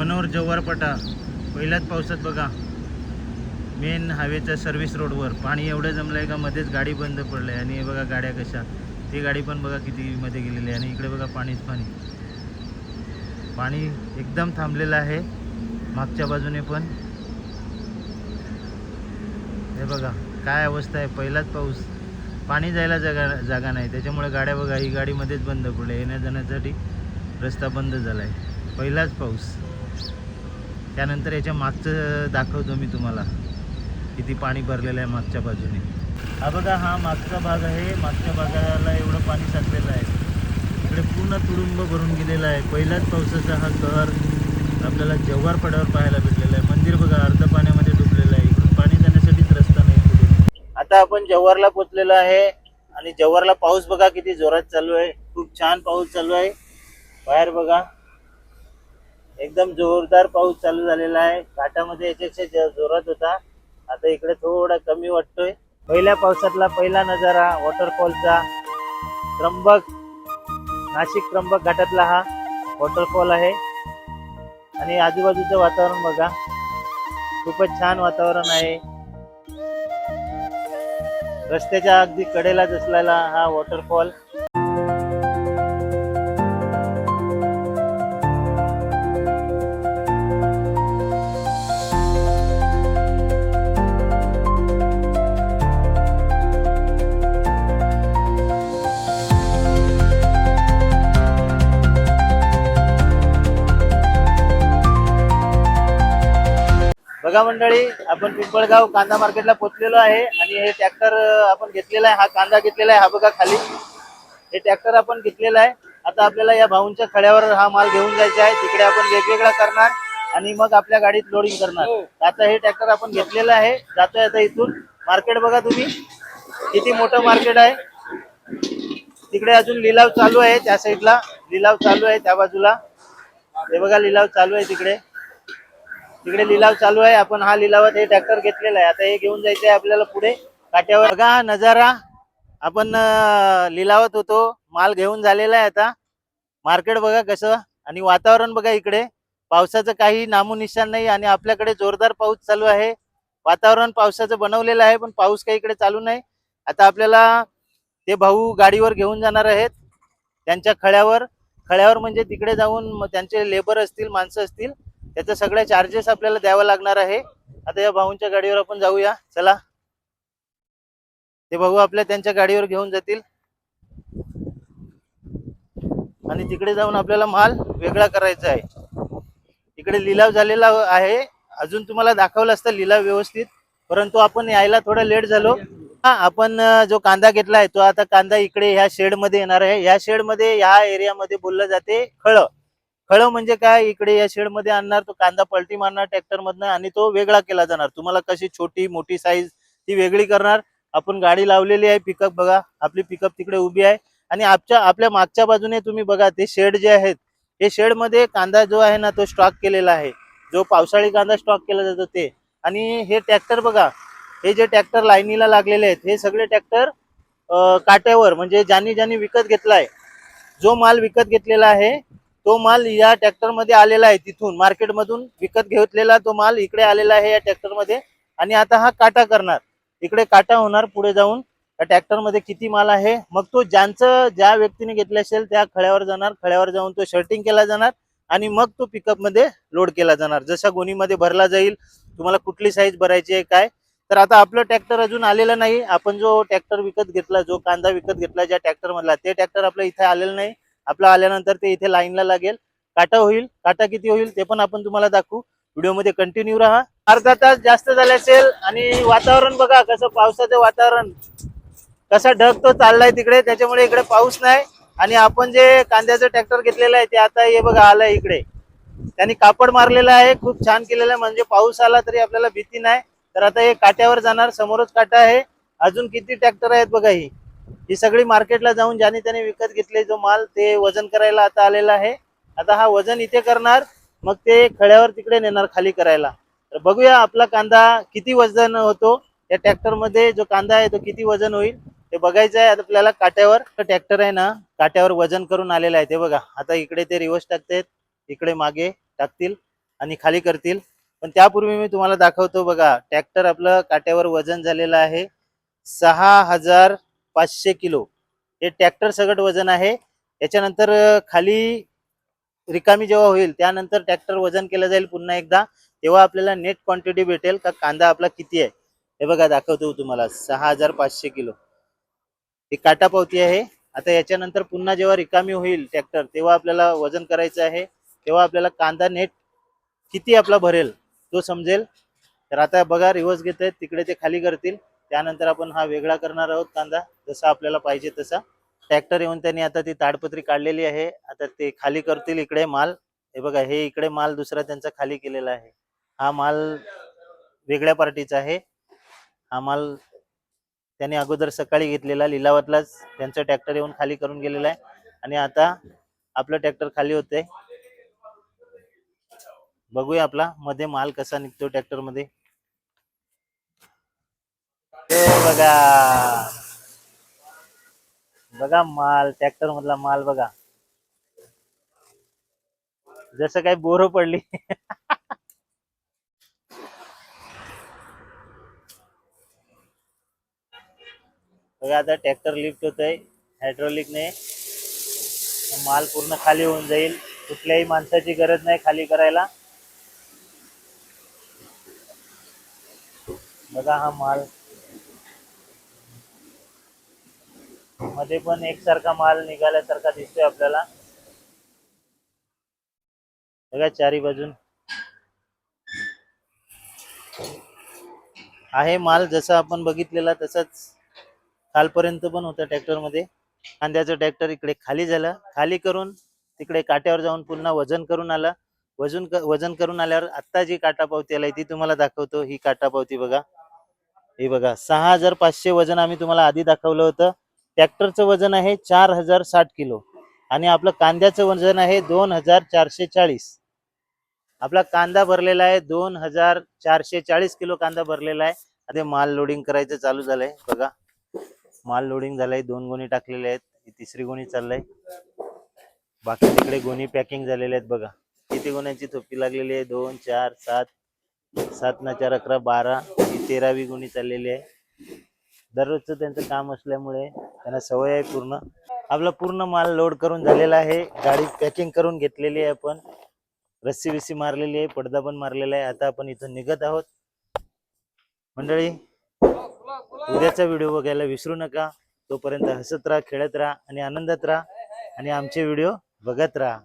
मनोहर जव्हारपटा पहिल्याच पावसात बघा मेन हायवेच्या सर्व्हिस रोडवर पाणी एवढं जमलं आहे का मध्येच गाडी बंद पडली आहे. आणि हे बघा गाड्या कशा, ती गाडी पण बघा किती मध्ये गेलेली आहे. आणि इकडे बघा पाणीच पाणी, पाणी एकदम थांबलेलं आहे मागच्या बाजूने पण. हे बघा काय अवस्था आहे, पहिलाच पाऊस, पाणी जायला जागा नाही, त्याच्यामुळे गाड्या बघा ही गाडी मध्येच बंद पडली, येण्या जाण्यासाठी रस्ता बंद झाला आहे, पहिलाच पाऊस. त्यानंतर याच्या मागचं दाखवतो मी तुम्हाला किती पाणी भरलेलं आहे मागच्या बाजूने. हा बघा हा मागचा भाग आहे, मागच्या भागाला एवढं पाणी साचलेलं आहे, इकडे पूर्ण तुडुंब भरून गेलेला आहे. पहिल्याच पावसाचा हा कहर आपल्याला जव्हारपड्यावर पाहायला भेटलेला आहे. मंदिर बघा अर्ध पाण्यामध्ये डुबलेलं आहे, इकडून पाणी जाण्यासाठीच रस्ता नाही पुढे. आता आपण जव्हारला पोचलेलो आहे आणि जव्हारला पाऊस बघा किती जोरात चालू आहे, खूप छान पाऊस चालू आहे. बाहेर बघा एकदम जोरदार पाऊस चालू झालेला आहे, घाटामध्ये याच्यापेक्षा जोरात होता, आता इकडे थोडा कमी वाटतोय. पहिल्या पावसातला पहिला नजारा वॉटरफॉलचा, त्र्यंबक, नाशिक त्र्यंबक घाटातला हा वॉटरफॉल आहे. आणि आजूबाजूचं वातावरण बघा खूपच छान वातावरण आहे. रस्त्याच्या अगदी कडेलाच असलेला हा वॉटरफॉल. बघा मंडळी, आपण पिंपळगाव कांदा मार्केटला पोहोचलेलो आहे आणि हे ट्रॅक्टर आपण घेतलेला आहे, हा कांदा घेतलेला आहे, हा बघा खाली हे ट्रॅक्टर आपण घेतलेला आहे. आता आपल्याला या भाऊंच्या खड्यावर हा माल घेऊन जायचा आहे, तिकडे आपण वेगवेगळा करणार आणि मग आपल्या गाडीत लोडिंग करणार. आता हे ट्रॅक्टर आपण घेतलेलं आहे, जातोय आता इथून. मार्केट बघा तुम्ही किती मोठं मार्केट आहे, तिकडे अजून लिलाव चालू आहे, त्या साईडला लिलाव चालू आहे, त्या बाजूला हे बघा लिलाव चालू आहे, तिकडे तिकडे लिलाव चालू आहे. आपण हा लिलावात हे ट्रॅक्टर घेतलेला आहे, आता हे घेऊन जायचं आहे आपल्याला पुढे काट्यावर. बघा नजारा, आपण लिलावत होतो, माल घेऊन झालेला आहे. आता मार्केट बघा कसं, आणि वातावरण बघा इकडे पावसाचं काही नामोनिशाण नाही आणि आपल्याकडे जोरदार पाऊस चालू आहे. वातावरण पावसाचं बनवलेलं आहे पण पाऊस काही इकडे चालू नाही. आता आपल्याला ते भाऊ गाडीवर घेऊन जाणार आहेत त्यांच्या खळ्यावर म्हणजे तिकडे जाऊन त्यांचे लेबर असतील, माणसं असतील, त्याचं सगळे चार्जेस आपल्याला द्यावं लागणार आहे. आता या भाऊंच्या गाडीवर आपण जाऊया, चला. ते भाऊ आपल्या त्यांच्या गाडीवर घेऊन जातील आणि तिकडे जाऊन आपल्याला माल वेगळा करायचा आहे. इकडे लिलाव झालेला आहे, अजून तुम्हाला दाखवलं असतं लिलाव व्यवस्थित, परंतु आपण यायला थोडा लेट झालो. आपण जो कांदा घेतलाय तो आता कांदा इकडे ह्या शेड मध्ये येणार आहे. ह्या शेड मध्ये, ह्या एरियामध्ये बोललं जाते खळ म्हणजे काय, इकडे या शेड मध्ये आणणार तो कांदा, पलटी मारणार ट्रॅक्टर मधनं आणि तो वेगळा केला जाणार. तुम्हाला कशी छोटी मोठी साईज ती वेगळी करणार. आपण गाडी लावलेली आहे, पिकअप बघा आपली पिकअप तिकडे उभी आहे आणि आपल्या मागच्या बाजूने तुम्ही बघा ते शेड जे आहेत, हे शेड मध्ये कांदा जो आहे ना तो स्टॉक केलेला आहे, जो पावसाळी कांदा स्टॉक केला जातो ते. आणि हे ट्रॅक्टर बघा, हे जे ट्रॅक्टर लाईनीला लागलेले आहेत हे सगळे ट्रॅक्टर काट्यावर, म्हणजे ज्यांनी विकत घेतलाय, जो माल विकत घेतलेला आहे तो माल या ट्रॅक्टर मध्ये आलेला आहे, तिथून मार्केट मधून विकत घेतलेला तो माल इकडे आलेला आहे या ट्रॅक्टर मध्ये. आणि आता हा काटा करणार, इकडे काटा होणार पुढे जाऊन या ट्रॅक्टर मध्ये किती माल आहे, मग तो ज्या व्यक्तीने घेतला असेल त्या खळ्यावर जाणार, खळ्यावर जाऊन तो शर्टिंग केला जाणार आणि मग तो पिकअप मध्ये लोड केला जाणार. जशा गोणीमध्ये भरला जाईल, तुम्हाला कुठली साईज भरायची आहे काय. तर आता आपलं ट्रॅक्टर अजून आलेलं नाही, आपण जो ट्रॅक्टर विकत घेतला, जो कांदा विकत घेतला ज्या ट्रॅक्टर मधला, ते ट्रॅक्टर आपलं इथे आलेलं नाही. आपलं आल्यानंतर ते इथे लाईनला लागेल, काटा होईल, काटा किती होईल ते पण आपण तुम्हाला दाखवू. व्हिडिओ मध्ये कंटिन्यू राहा. अर्धा तास जास्त झाले असेल आणि वातावरण बघा कसं, पावसाचं वातावरण कसा ढग तो चाललाय तिकडे, त्याच्यामुळे इकडे पाऊस नाही. आणि आपण जे कांद्याचं ट्रॅक्टर घेतलेलं आहे ते आता हे बघा आलंय इकडे, त्यांनी कापड मारलेलं आहे, खूप छान केलेलं आहे, म्हणजे पाऊस आला तरी आपल्याला भीती नाही. तर आता हे काट्यावर जाणार, समोरच काटा आहे. अजून किती ट्रॅक्टर आहेत बघा, ही सगळी मार्केटला जाऊन ज्याने त्याने विकत घेतले जो माल ते वजन करायला आता आलेला आहे. आता हा वजन इथे करणार, मग ते खळ्यावर तिकडे नेणार खाली करायला. तर बघूया आपला कांदा किती वजन होतो, त्या ट्रॅक्टर मध्ये जो कांदा आहे तो किती वजन होईल ते बघायचं आहे आपल्याला. काट्यावर ट्रॅक्टर आहे ना, काट्यावर वजन करून आलेला आहे ते बघा. आता इकडे ते रिवर्स टाकतात, इकडे मागे टाकतील आणि खाली करतील. पण त्यापूर्वी मी तुम्हाला दाखवतो बघा, ट्रॅक्टर आपलं काट्यावर वजन झालेलं आहे 6500 किलो. हे ट्रॅक्टर सगळं वजन आहे. याच्यानंतर खाली रिकामी जेव्हा होईल त्यानंतर ट्रॅक्टर वजन केलं जाईल पुन्हा एकदा, तेव्हा आपल्याला नेट क्वांटिटी भेटेल का कांदा आपला किती आहे. हे बघा दाखवतो तुम्हाला 6500 किलो ही काटा पावती आहे. आता याच्यानंतर पुन्हा जेव्हा रिकामी होईल ट्रॅक्टर तेव्हा आपल्याला वजन करायचं आहे, तेव्हा आपल्याला कांदा नेट किती आपला भरेल तो समजेल. तर आता बघा रिवर्स घेत आहेत, तिकडे ते खाली करतील, त्यानंतर आपण हा वेगळा करणार आहोत कांदा जसा आपल्याला पाहिजे तसा. ट्रॅक्टर येऊन त्यांनी आता ती ताडपत्री काढलेली आहे, आता ते खाली करतील इकडे माल. हे बघा हे इकडे माल दुसरा त्यांचा खाली केलेला आहे. हा माल वेगळ्या पार्टीचा आहे. हा माल त्यांनी अगोदर सकाळी घेतलेला लिलावातलाच त्यांचं ट्रॅक्टर येऊन खाली करून गेलेला आहे आणि आता आपलं ट्रॅक्टर खाली होते. बघूया आपला मध्ये माल कसा निघतो ट्रॅक्टर मध्ये. बघा बघा माल, ट्रॅक्टर मधला माल बघा, जसं काही बोर पडली. बघा आता ट्रॅक्टर लिफ्ट होत आहे हायड्रोलिकने, माल पूर्ण खाली होऊन जाईल. कुठल्याही माणसाची गरज नाही खाली करायला. बघा हा माल, मध्ये पण एकसारखा माल निघाल्यासारखा दिसतोय आपल्याला. बघा चारी बाजून आहे माल, जसा आपण बघितलेला तसाच कालपर्यंत पण होता ट्रॅक्टर मध्ये. कांद्याचं ट्रॅक्टर इकडे खाली झालं, खाली करून तिकडे काट्यावर जाऊन पुन्हा वजन करून आलं. वजन करून आल्यावर आता जी काटा पावती आली ती तुम्हाला दाखवतो. ही काटा पावती बघा, हे बघा 6500 वजन आम्ही तुम्हाला आधी दाखवलं होतं. ट्रॅक्टरचं वजन आहे 4060 किलो आणि आपलं कांद्याचं वजन आहे 2440. आपला कांदा भरलेला आहे 2440 किलो कांदा भरलेला आहे. आता माल लोडिंग करायचं चालू झालंय बघा. माल लोडिंग झालंय, 2 गोणी टाकलेले आहेत, ही तिसरी गोणी चाललंय. बाकी तिकडे गोणी पॅकिंग झालेले आहेत बघा. किती गोण्यांची थोपी लागलेली आहे, 2 4 7, 7 न 4 11 12, ही 13वी गोणी चाललेली आहे. दररोजचं त्यांचं काम असल्यामुळे त्यांना सवय आहे पूर्ण. आपला पूर्ण माल लोड करून झालेला आहे, गाडी पॅकिंग करून घेतलेली आहे आपण. रस्सी बिस्सी मारलेली आहे, पडदा पण मारलेला आहे. आता आपण इथून निघत आहोत. मंडळी उद्याचा व्हिडिओ बघायला विसरू नका. तोपर्यंत हसत राहा, खेळत राहा आणि आनंदात राहा आणि आमचे व्हिडिओ बघत राहा.